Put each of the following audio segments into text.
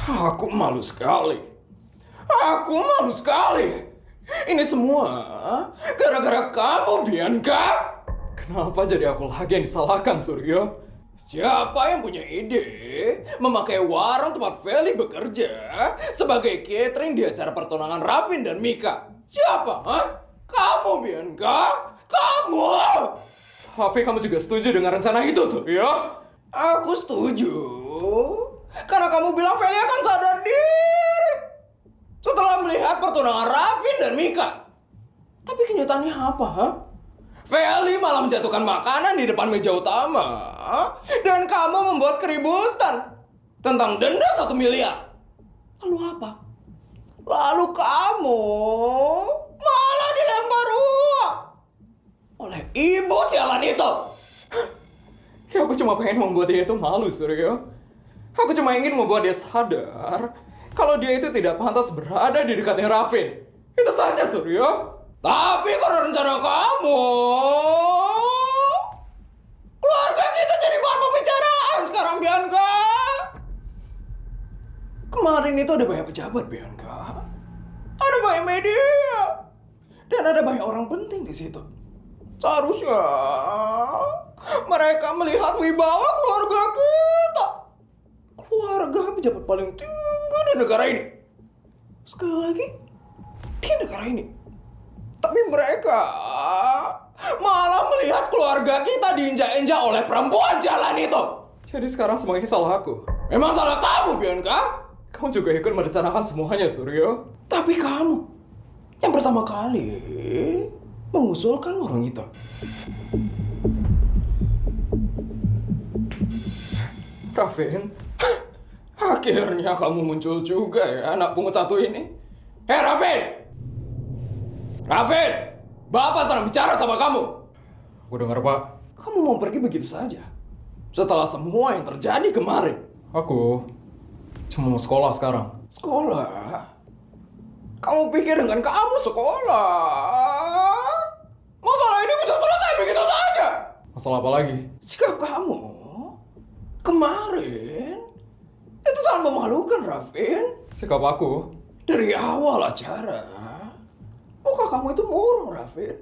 Aku malu sekali. Aku malu sekali. Ini semua gara-gara kamu, Bianca. Kenapa jadi aku lagi yang disalahkan, Suryo? Siapa yang punya ide memakai warung tempat Feli bekerja sebagai catering di acara pertunangan Raffin dan Mika? Siapa? Hah? Kamu, Bianca? Kamu! Tapi kamu juga setuju dengan rencana itu, Suryo? Aku setuju. Karena kamu bilang Feli akan sadar diri setelah melihat pertunangan Raffin dan Mika. Tapi kenyataannya apa, ha? Feli malah menjatuhkan makanan di depan meja utama. Dan kamu membuat keributan tentang denda 1 miliar. Lalu apa? Lalu kamu malah dilempar uang oleh ibu sialan itu. Ya aku cuma pengen membuat dia itu malu, Suryo. Aku cuma ingin membuat dia sadar kalau dia itu tidak pantas berada di dekatnya Raffin. Itu saja, Suryo. Tapi karena rencana kamu, keluarga kita jadi bahan pembicaraan sekarang, Bianca. Kemarin itu ada banyak pejabat, Bianca. Ada banyak media. Dan ada banyak orang penting di situ. Seharusnya mereka melihat wibawa keluarga kita. Keluarga pejabat paling tinggi di negara ini. Sekali lagi, di negara ini. Tapi mereka malah melihat keluarga kita diinjak-injak oleh perempuan jalan itu. Jadi sekarang semua ini salah aku. Memang salah kamu, Bianca. Kamu juga ikut merencanakan semuanya, Suryo. Tapi kamu yang pertama kali mengusulkan warung itu. Raffin, akhirnya kamu muncul juga ya, anak pungut satu ini. Hei, Raffin! Raffin! Bapak sedang bicara sama kamu. Aku dengar, Pak. Kamu mau pergi begitu saja? Setelah semua yang terjadi kemarin. Aku cuma mau sekolah sekarang. Sekolah? Kamu pikir dengan kamu sekolah masalah ini bisa selesai begitu saja? Masalah apa lagi? Sikap kamu kemarin itu sangat memalukan, Raffin. Sikap aku? Dari awal acara muka kamu itu murung, Raffin.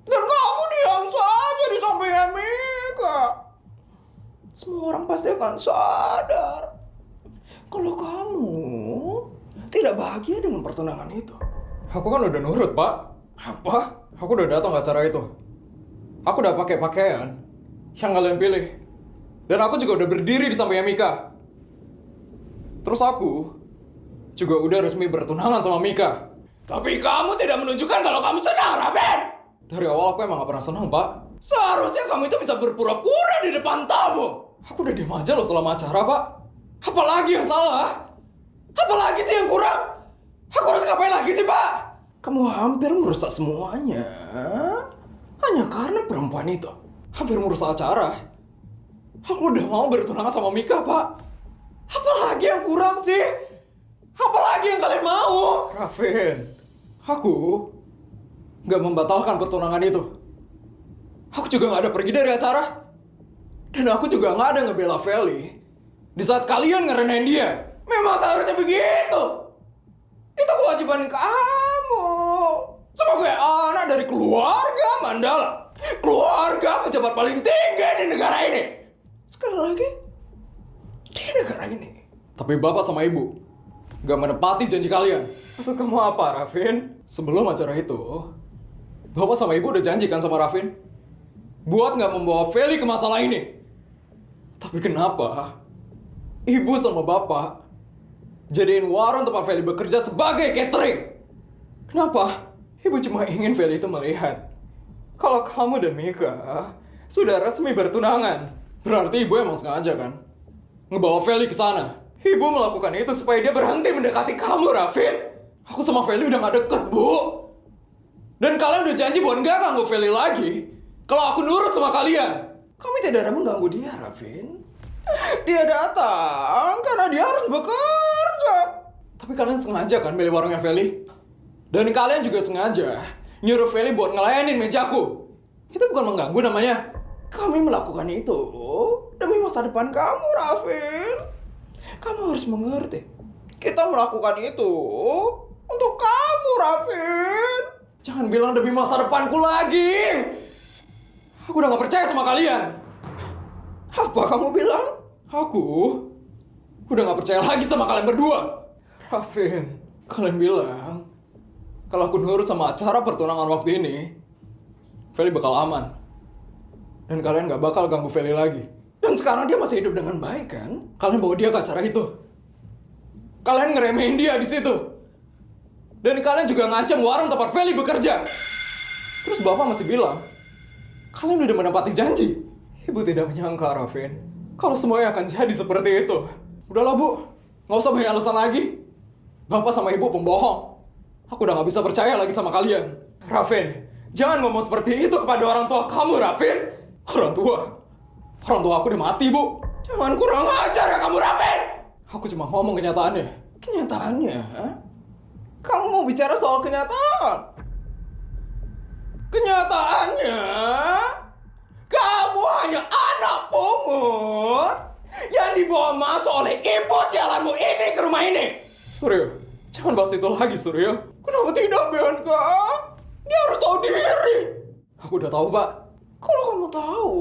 Dan kamu diam saja di sampingnya Mika. Semua orang pasti akan sadar kalau kamu tidak bahagia dengan pertunangan itu. Aku kan udah nurut, Pak. Apa? Aku udah datang ke acara itu. Aku udah pakai pakaian yang kalian pilih. Dan aku juga udah berdiri di sampingnya Mika. Terus aku juga udah resmi bertunangan sama Mika. Tapi kamu tidak menunjukkan kalau kamu senang, Raffin. Dari awal aku emang gak pernah senang, Pak. Seharusnya kamu itu bisa berpura-pura di depan tamu. Aku udah diam aja loh selama acara, Pak. Apalagi yang salah? Apalagi sih yang kurang? Aku harus ngapain lagi sih, Pak? Kamu hampir merusak semuanya. Hanya karena perempuan itu. Hampir merusak acara. Aku udah mau bertunangan sama Mika, Pak. Apalagi yang kurang sih? Apalagi yang kalian mau? Raffin, aku gak membatalkan pertunangan itu. Aku juga gak ada pergi dari acara. Dan aku juga gak ada ngebela Feli di saat kalian ngerenain dia. Memang seharusnya begitu. Itu kewajiban kamu sebagai anak dari keluarga Mandala. Keluarga pejabat paling tinggi di negara ini. Sekali lagi, di negara ini. Tapi bapak sama ibu gak menepati janji kalian. Maksud kamu apa, Raffin? Sebelum acara itu, bapak sama ibu udah janjikan sama Raffin buat gak membawa Feli ke masalah ini. Tapi kenapa ibu sama bapak jadiin warung tempat Feli bekerja sebagai catering? Kenapa ibu cuma ingin Feli itu melihat kalau kamu dan Mika sudah resmi bertunangan? Berarti ibu emang sengaja kan ngebawa Feli ke sana. Ibu melakukan itu supaya dia berhenti mendekati kamu, Raffin. Aku sama Feli udah gak deket, Bu. Dan kalian udah janji buat gak ganggu Feli lagi kalau aku nurut sama kalian. Kami tidak ada mengganggu dia, Raffin. Dia datang karena dia harus bekerja. Tapi kalian sengaja kan milih warungnya Feli? Dan kalian juga sengaja nyuruh Feli buat ngelayanin mejaku. Itu bukan mengganggu namanya. Kami melakukan itu demi masa depan kamu, Raffin. Kamu harus mengerti. Kita melakukan itu untuk kamu, Raffin. Jangan bilang demi masa depanku lagi. Aku udah gak percaya sama kalian. Apa kamu bilang? Aku udah gak percaya lagi sama kalian berdua. Raffin, kalian bilang kalau aku nurut sama acara pertunangan waktu ini, Feli bakal aman. Dan kalian gak bakal ganggu Feli lagi. Dan sekarang dia masih hidup dengan baik kan? Kalian bawa dia ke acara itu. Kalian ngeremehin dia di situ. Dan kalian juga ngancam warung tempat Feli bekerja. Terus Bapak masih bilang, kalian udah menepati janji. Ibu tidak menyangka, Raffin, kalau semuanya akan jadi seperti itu. Udahlah, Bu. Nggak usah banyak alasan lagi. Bapak sama Ibu pembohong. Aku udah gak bisa percaya lagi sama kalian. Raffin, jangan ngomong seperti itu kepada orang tua kamu, Raffin. Orang tua aku udah mati, Bu. Jangan kurang ajar ya kamu, Raffin. Aku cuma ngomong kenyataannya. Kenyataannya? Kamu mau bicara soal kenyataan? Kenyataannya, kamu hanya anak pungut yang dibawa masuk oleh ibu sialanmu ini ke rumah ini. Suryo, jangan bahas itu lagi, Suryo. Kenapa tidak, Bianca? Dia harus tahu diri. Aku udah tahu, Pak. Kalau kamu tahu,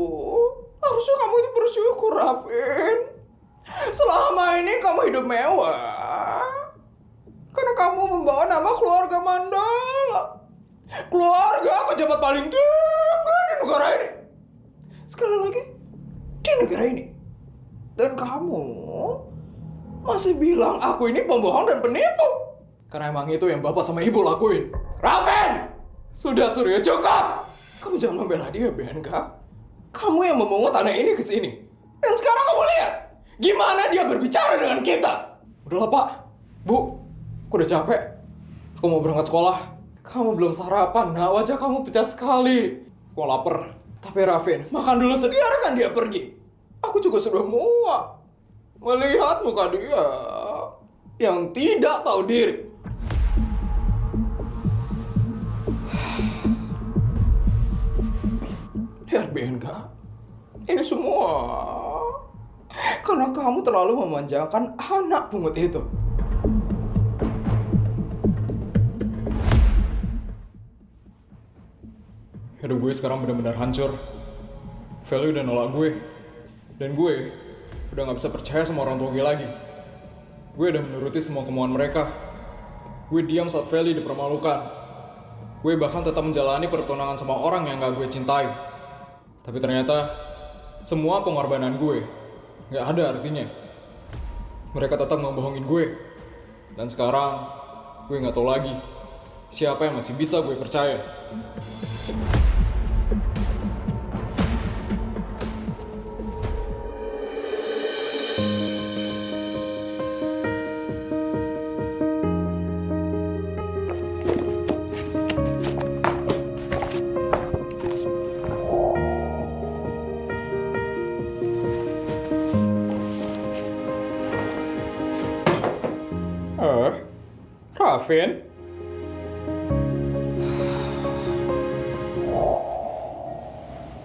harusnya kamu itu bersyukur, Raffin. Selama ini kamu hidup mewah karena kamu membawa nama keluarga Mandala. Keluarga pejabat paling tinggi di negara ini. Sekali lagi, di negara ini. Dan kamu masih bilang aku ini pembohong dan penipu. Karena emang itu yang Bapak sama Ibu lakuin. Raffin! Sudah, Suryo, cukup! Kamu jangan membela dia, Bianca. Kamu yang memungut anak ini ke sini. Dan sekarang kamu lihat gimana dia berbicara dengan kita. Udahlah, Pak. Bu, aku udah capek. Aku mau berangkat sekolah. Kamu belum sarapan, nah wajah kamu pucat sekali. Aku lapar. Tapi Raffin, makan dulu, biarkan dia pergi. Aku juga sudah muak melihat muka dia yang tidak tahu diri. Lihat, Bianca, ini semua karena kamu terlalu memanjakan anak pungut itu. Hidup gue sekarang benar-benar hancur. Feli udah nolak gue. Dan gue udah gak bisa percaya sama orang tua gue lagi. Gue udah menuruti semua kemauan mereka. Gue diam saat Feli dipermalukan. Gue bahkan tetap menjalani pertunangan sama orang yang gak gue cintai. Tapi ternyata semua pengorbanan gue gak ada artinya. Mereka tetap membohongin gue. Dan sekarang gue gak tahu lagi siapa yang masih bisa gue percaya. Raffin?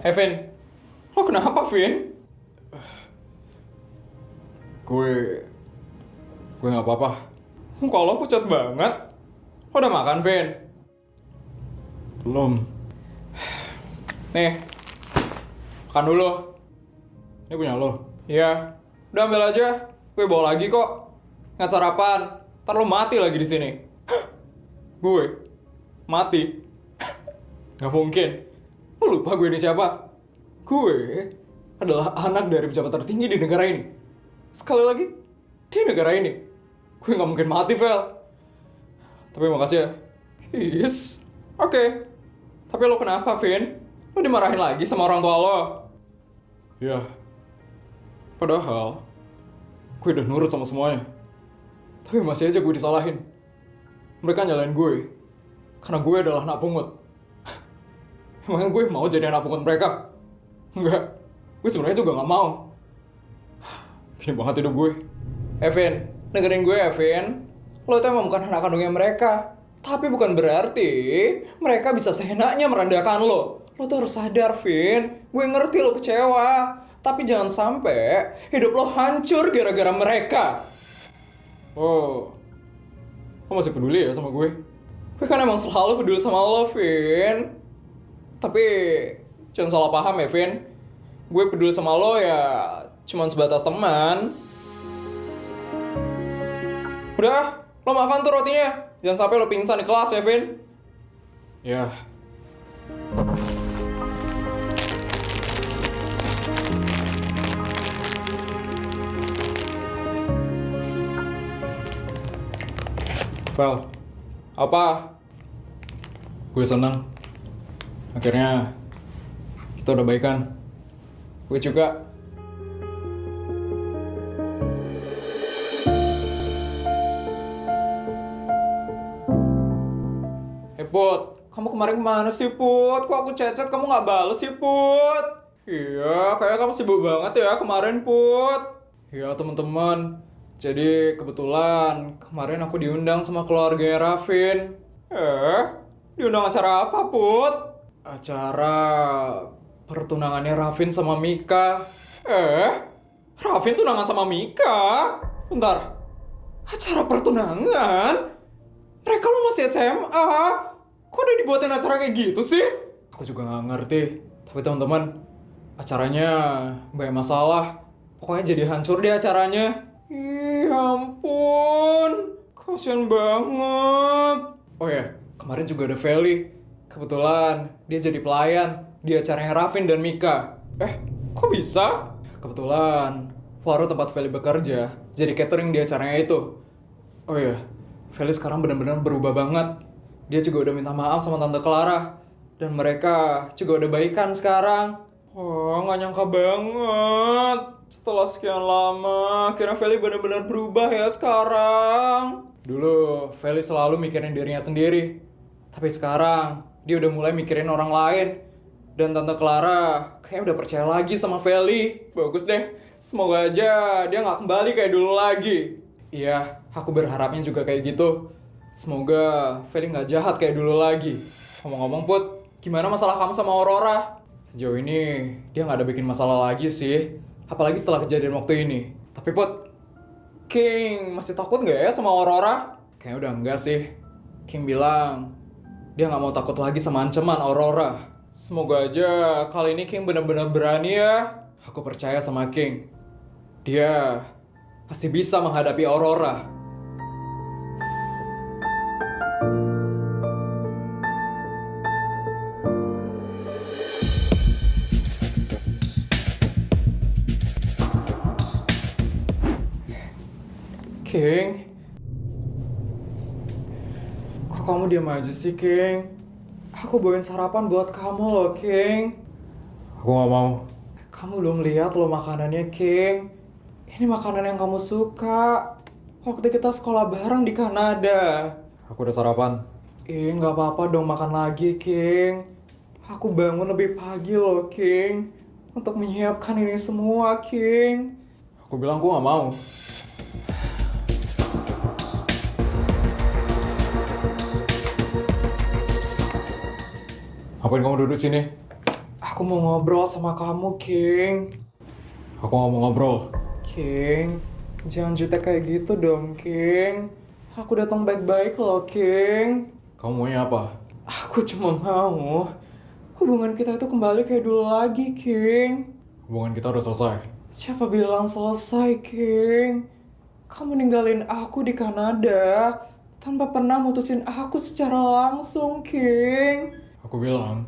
Vin, lo kenapa, Vin? Gue gak apa-apa. Muka lo pucat banget. Lo udah makan, Vin? Belum. Nih, makan dulu. Ini punya lo. Iya, udah ambil aja. Gue bawa lagi kok. Nggak sarapan. Ntar lo mati lagi di sini. Gue mati? Nggak mungkin. Lo lupa gue ini siapa? Gue adalah anak dari pejabat tertinggi di negara ini. Sekali lagi, di negara ini. Gue nggak mungkin mati, Vel. Tapi makasih ya. Yes, oke. Tapi lo kenapa, Vin? Lo dimarahin lagi sama orang tua lo? Ya. Padahal, gue udah nurut sama semuanya. Tapi masih aja gue disalahin. Mereka nyalain gue. Karena gue adalah anak pungut. Emangnya gue mau jadi anak pungut mereka? Enggak. Gue sebenarnya juga gak mau. Gini banget hidup gue. Vin, dengerin gue, Vin. Lo itu emang bukan anak kandungnya mereka. Tapi bukan berarti mereka bisa seenaknya merendahkan lo. Lo tuh harus sadar, Vin. Gue ngerti lo kecewa. Tapi jangan sampai hidup lo hancur gara-gara mereka. Oh, lo masih peduli ya sama gue? Gue kan emang selalu peduli sama lo, Vin. Tapi jangan salah paham ya, Vin. Gue peduli sama lo ya cuman sebatas teman. Udah, lo makan tuh rotinya. Jangan sampai lo pingsan di kelas ya, Vin. Ya. Well, apa? Gue senang. Akhirnya kita udah baikan. Gue juga. Put, kamu kemarin kemana sih, Put? Kok aku chat kamu nggak bales sih, Put? Iya, kayak kamu sibuk banget ya kemarin, Put. Iya, teman-teman. Jadi kebetulan kemarin aku diundang sama keluarganya Rafin. Diundang acara apa, Put? Acara pertunangannya Rafin sama Mika. Rafin tunangan sama Mika? Bentar, acara pertunangan? Mereka lo masih SMA? Kok udah dibuatin acara kayak gitu sih? Aku juga gak ngerti. Tapi teman-teman, acaranya banyak masalah. Pokoknya jadi hancur deh acaranya. Ih, ampun. Kasian banget. Oh ya, kemarin juga ada Feli. Kebetulan dia jadi pelayan di acaranya Rafin dan Mika. Kok bisa? Kebetulan warung tempat Feli bekerja jadi catering di acaranya itu. Oh ya, Feli sekarang benar-benar berubah banget. Dia juga udah minta maaf sama Tante Clara. Dan mereka juga udah baikan sekarang. Wah, gak nyangka banget. Setelah sekian lama, akhirnya Feli benar-benar berubah ya sekarang. Dulu, Feli selalu mikirin dirinya sendiri. Tapi sekarang, dia udah mulai mikirin orang lain. Dan Tante Clara kayaknya udah percaya lagi sama Feli. Bagus deh. Semoga aja dia gak kembali kayak dulu lagi. Iya, aku berharapnya juga kayak gitu. Semoga Feli gak jahat kayak dulu lagi. Ngomong-ngomong, Put, gimana masalah kamu sama Aurora? Sejauh ini, dia gak ada bikin masalah lagi sih. Apalagi setelah kejadian waktu ini. Tapi Put, King masih takut gak ya sama Aurora? Kayaknya udah enggak sih. King bilang, dia gak mau takut lagi sama ancaman Aurora. Semoga aja kali ini King benar-benar berani ya. Aku percaya sama King. Dia pasti bisa menghadapi Aurora. King, kok kamu diam aja sih, King? Aku bawain sarapan buat kamu loh, King. Aku gak mau. Kamu belum lihat loh makanannya, King. Ini makanan yang kamu suka. Waktu kita sekolah bareng di Kanada. Aku udah sarapan. Gak apa-apa dong makan lagi, King. Aku bangun lebih pagi loh, King. Untuk menyiapkan ini semua, King. Aku bilang aku gak mau. Ngapain kamu duduk sini? Aku mau ngobrol sama kamu, King. Aku gak mau ngobrol. King, jangan jutek kayak gitu dong, King. Aku datang baik-baik loh, King. Kamu maunya apa? Aku cuma mau hubungan kita itu kembali kayak dulu lagi, King. Hubungan kita udah selesai. Siapa bilang selesai, King? Kamu ninggalin aku di Kanada tanpa pernah mutusin aku secara langsung, King. Aku bilang,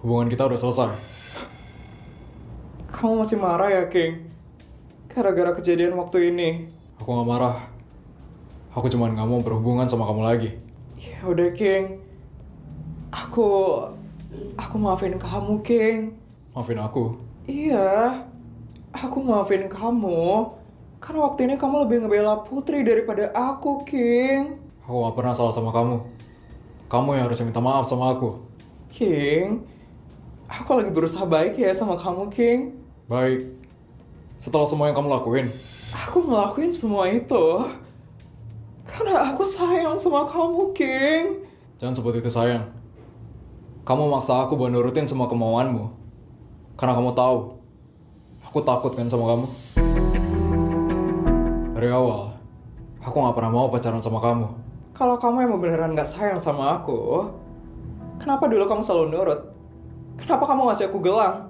hubungan kita udah selesai. Kamu masih marah ya, King? Gara-gara kejadian waktu ini. Aku gak marah. Aku cuma gak mau berhubungan sama kamu lagi. Ya udah, King. Aku maafin kamu, King. Maafin aku? Iya. Aku maafin kamu. Karena waktu ini kamu lebih ngebela Putri daripada aku, King. Aku gak pernah salah sama kamu. Kamu yang harusnya minta maaf sama aku. King, aku lagi berusaha baik ya sama kamu, King. Baik. Setelah semua yang kamu lakuin. Aku ngelakuin semua itu Karena aku sayang sama kamu, King. Jangan sebut itu sayang. Kamu maksa aku buat nurutin semua kemauanmu. Karena kamu tahu, aku takut kan sama kamu. Dari awal, aku gak pernah mau pacaran sama kamu. Kalau kamu emang beneran gak sayang sama aku, kenapa dulu kamu selalu nurut? Kenapa kamu ngasih aku gelang?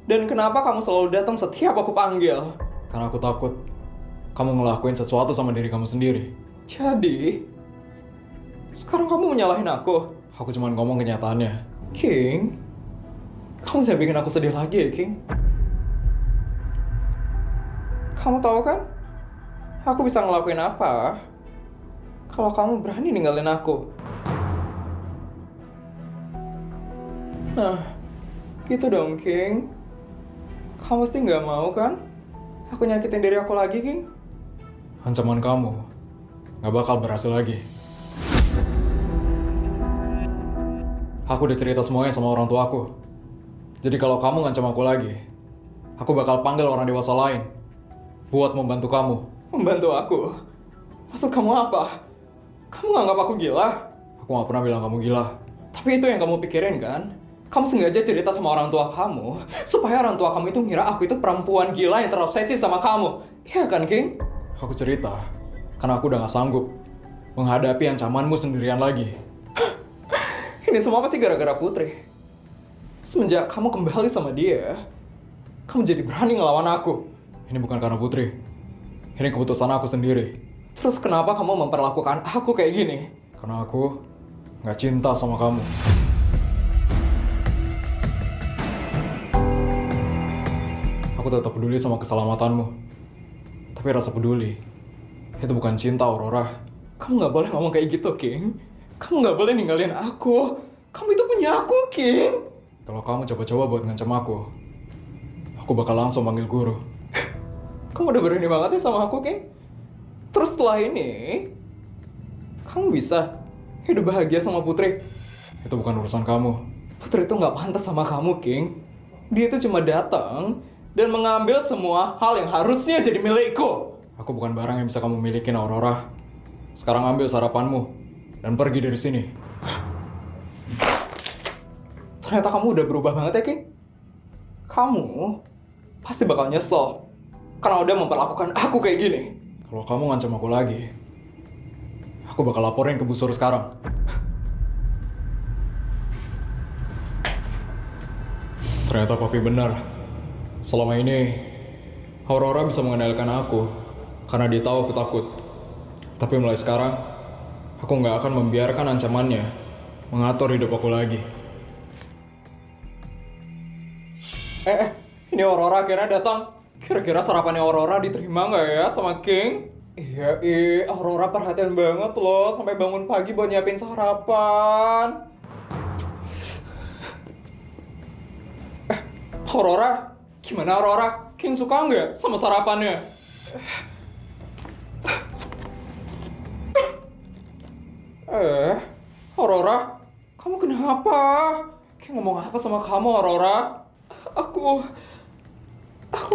Dan kenapa kamu selalu datang setiap aku panggil? Karena aku takut kamu ngelakuin sesuatu sama diri kamu sendiri. Jadi, sekarang kamu menyalahin aku? Aku cuma ngomong kenyataannya. King, kamu jangan bikin aku sedih lagi ya, King. Kamu tahu kan, aku bisa ngelakuin apa kalau kamu berani ninggalin aku. Nah, gitu dong, King. Kamu pasti nggak mau kan aku nyakitin diri aku lagi, King? Ancaman kamu gak bakal berhasil lagi. Aku udah cerita semuanya sama orang tuaku. Jadi kalau kamu ngancam aku lagi, aku bakal panggil orang dewasa lain buat membantu kamu. Membantu aku? Maksud kamu apa? Kamu nganggap aku gila? Aku gak pernah bilang kamu gila. Tapi itu yang kamu pikirin kan? Kamu sengaja cerita sama orang tua kamu supaya orang tua kamu itu ngira aku itu perempuan gila yang terobsesi sama kamu. Iya kan, King? Aku cerita karena aku udah gak sanggup menghadapi ancamanmu sendirian lagi. Ini semua pasti gara-gara Putri. Semenjak kamu kembali sama dia, kamu jadi berani ngelawan aku. Ini bukan karena Putri. Ini keputusan aku sendiri. Terus kenapa kamu memperlakukan aku kayak gini? Karena aku gak cinta sama kamu. Aku tetap peduli sama keselamatanmu. Tapi rasa peduli itu bukan cinta, Aurora. Kamu gak boleh ngomong kayak gitu, King. Kamu gak boleh ninggalin aku. Kamu itu punya aku, King. Kalau kamu coba-coba buat ngancam aku bakal langsung panggil guru. Kamu udah berani banget ya sama aku, King. Terus setelah ini, kamu bisa hidup bahagia sama Putri. Itu bukan urusan kamu. Putri itu gak pantas sama kamu, King. Dia itu cuma datang dan mengambil semua hal yang harusnya jadi milikku. Aku bukan barang yang bisa kamu milikin, Aurora. Sekarang ambil sarapanmu dan pergi dari sini. Ternyata kamu udah berubah banget ya, King. Kamu pasti bakal nyesel karena udah memperlakukan aku kayak gini. Kalau kamu ngancam aku lagi, aku bakal laporin ke Bu Sur sekarang. Ternyata papi benar. Selama ini, Aurora bisa mengendalikan aku karena dia tahu aku takut. Tapi mulai sekarang, aku nggak akan membiarkan ancamannya mengatur hidup aku lagi. Ini Aurora akhirnya datang. Kira-kira sarapannya Aurora diterima nggak ya sama King? Iya, Aurora perhatian banget loh. Sampai bangun pagi buat nyiapin sarapan. Aurora, gimana Aurora? King suka nggak sama sarapannya? Aurora, kamu kenapa? King ngomong apa sama kamu, Aurora? Aku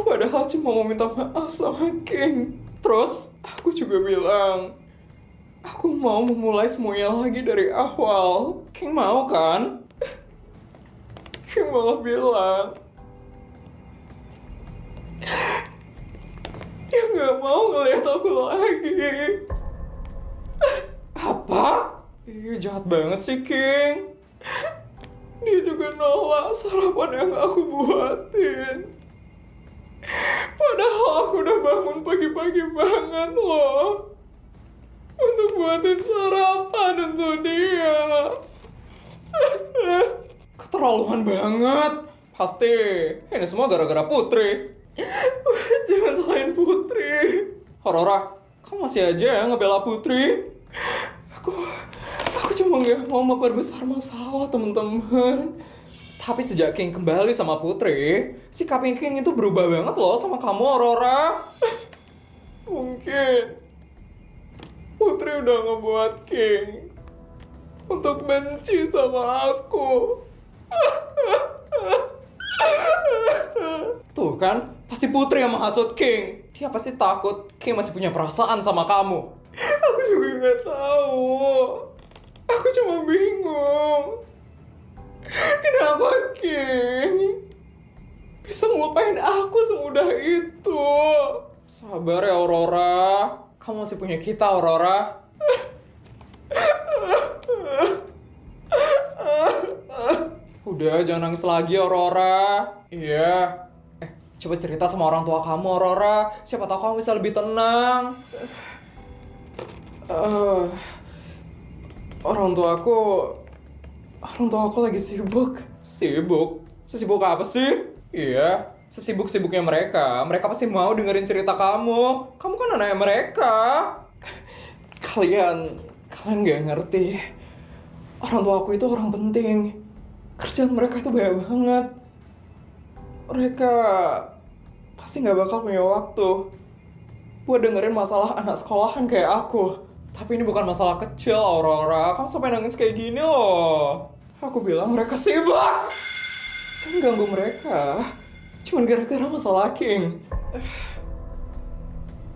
padahal cuma mau minta maaf sama King. Terus, aku juga bilang, aku mau memulai semuanya lagi dari awal. King mau kan? King malah bilang, dia gak mau ngeliat aku lagi. Apa? Ih, jahat banget sih, King. Dia juga nolak sarapan yang aku buatin. Padahal aku udah bangun pagi-pagi banget loh untuk buatin sarapan untuk dia. Keterlaluan banget. Pasti ini semua gara-gara Putri. Jangan salahin Putri. Aurora, kamu masih aja ya ngebela Putri. Aku cuma gak mau memperbesar masalah, teman-teman. Tapi sejak King kembali sama Putri, sikapnya King itu berubah banget loh sama kamu, Aurora. Mungkin Putri udah ngebuat King untuk benci sama aku. Tuh kan, pasti Putri yang menghasut King. Dia pasti takut King masih punya perasaan sama kamu. Aku juga nggak tahu. Aku cuma bingung. Kenapa King bisa ngelupain aku semudah itu? Sabar ya Aurora. Kamu masih punya kita, Aurora. Udah, jangan nangis lagi, Aurora. Iya. Coba cerita sama orang tua kamu, Aurora. Siapa tahu kamu bisa lebih tenang. Orang tua aku lagi sibuk. Sibuk? Sesibuk apa sih? Iya, sesibuk-sibuknya mereka. Mereka pasti mau dengerin cerita kamu. Kamu kan anaknya mereka. Kalian gak ngerti. Orang tua aku itu orang penting. Kerjaan mereka itu banyak banget. Mereka pasti gak bakal punya waktu buat dengerin masalah anak sekolahan kayak aku. Tapi ini bukan masalah kecil, Aurora. Kamu sampai nangis kayak gini loh. Aku bilang mereka sibuk. Jangan ganggu mereka. Cuman gara-gara masalah King.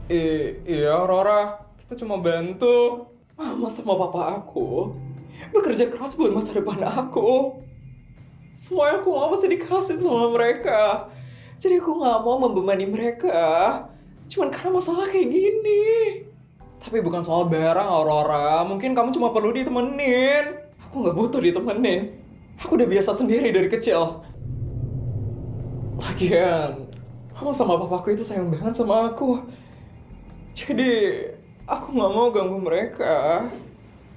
Iya, Aurora. Kita cuma bantu. Mama sama papa aku bekerja keras buat masa depan aku. Semua yang aku mau pasti dikasih sama mereka. Jadi aku gak mau membebani mereka. Cuman karena masalah kayak gini. Tapi bukan soal barang, Aurora. Mungkin kamu cuma perlu ditemenin. Aku gak butuh ditemenin. Aku udah biasa sendiri dari kecil. Lagian, mama sama papaku itu sayang banget sama aku. Jadi, aku gak mau ganggu mereka.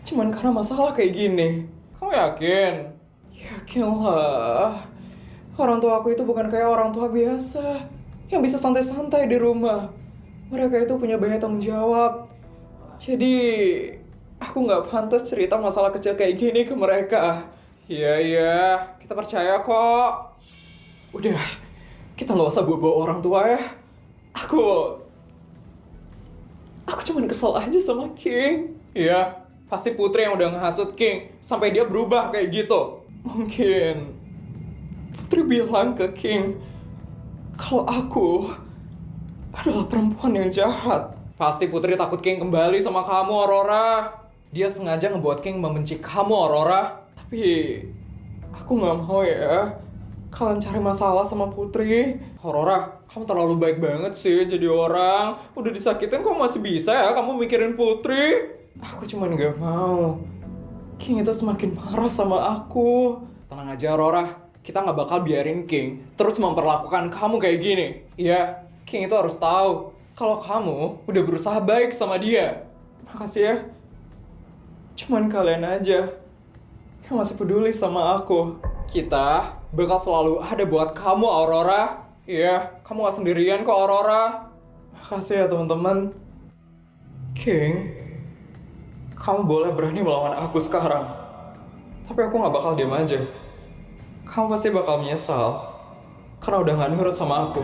Cuman karena masalah kayak gini. Kamu yakin? Yakin lah. Orang tua aku itu bukan kayak orang tua biasa yang bisa santai-santai di rumah. Mereka itu punya banyak tanggung jawab. Jadi, aku gak pantas cerita masalah kecil kayak gini ke mereka. Iya, kita percaya kok. Udah, kita gak usah bawa-bawa orang tua ya. Aku cuman kesel aja sama King. Iya, pasti Putri yang udah ngehasut King sampai dia berubah kayak gitu. Mungkin Putri bilang ke King kalau aku adalah perempuan yang jahat. Pasti Putri takut King kembali sama kamu, Aurora. Dia sengaja ngebuat King membenci kamu, Aurora. Tapi aku gak mau ya kalian cari masalah sama Putri. Aurora, kamu terlalu baik banget sih jadi orang. Udah disakitin kok masih bisa ya kamu mikirin Putri. Aku cuman gak mau King itu semakin marah sama aku. Tenang aja, Aurora. Kita gak bakal biarin King terus memperlakukan kamu kayak gini. Iya, King itu harus tahu kalau kamu udah berusaha baik sama dia. Makasih ya. Cuman kalian aja yang masih peduli sama aku. Kita bakal selalu ada buat kamu, Aurora. Iya, kamu gak sendirian kok, Aurora. Makasih ya, teman-teman. King, kamu boleh berani melawan aku sekarang. Tapi aku gak bakal diam aja. Kamu pasti bakal menyesal karena udah gak nurut sama aku.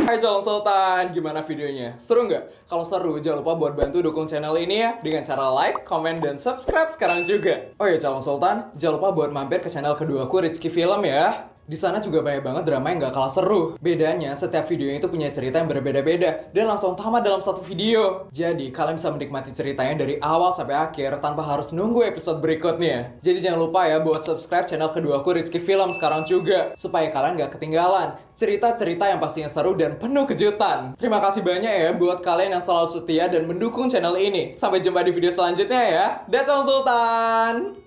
Hai calon sultan, gimana videonya? Seru nggak? Kalau seru, jangan lupa buat bantu dukung channel ini ya dengan cara like, komen, dan subscribe sekarang juga. Oh ya calon sultan, jangan lupa buat mampir ke channel keduaku Rizky Film ya. Di sana juga banyak banget drama yang gak kalah seru. Bedanya, setiap videonya itu punya cerita yang berbeda-beda dan langsung tamat dalam satu video. Jadi, kalian bisa menikmati ceritanya dari awal sampai akhir tanpa harus nunggu episode berikutnya. Jadi jangan lupa ya buat subscribe channel keduaku Rizky Film sekarang juga, supaya kalian gak ketinggalan cerita-cerita yang pastinya seru dan penuh kejutan. Terima kasih banyak ya buat kalian yang selalu setia dan mendukung channel ini. Sampai jumpa di video selanjutnya ya. Dah calon sultan!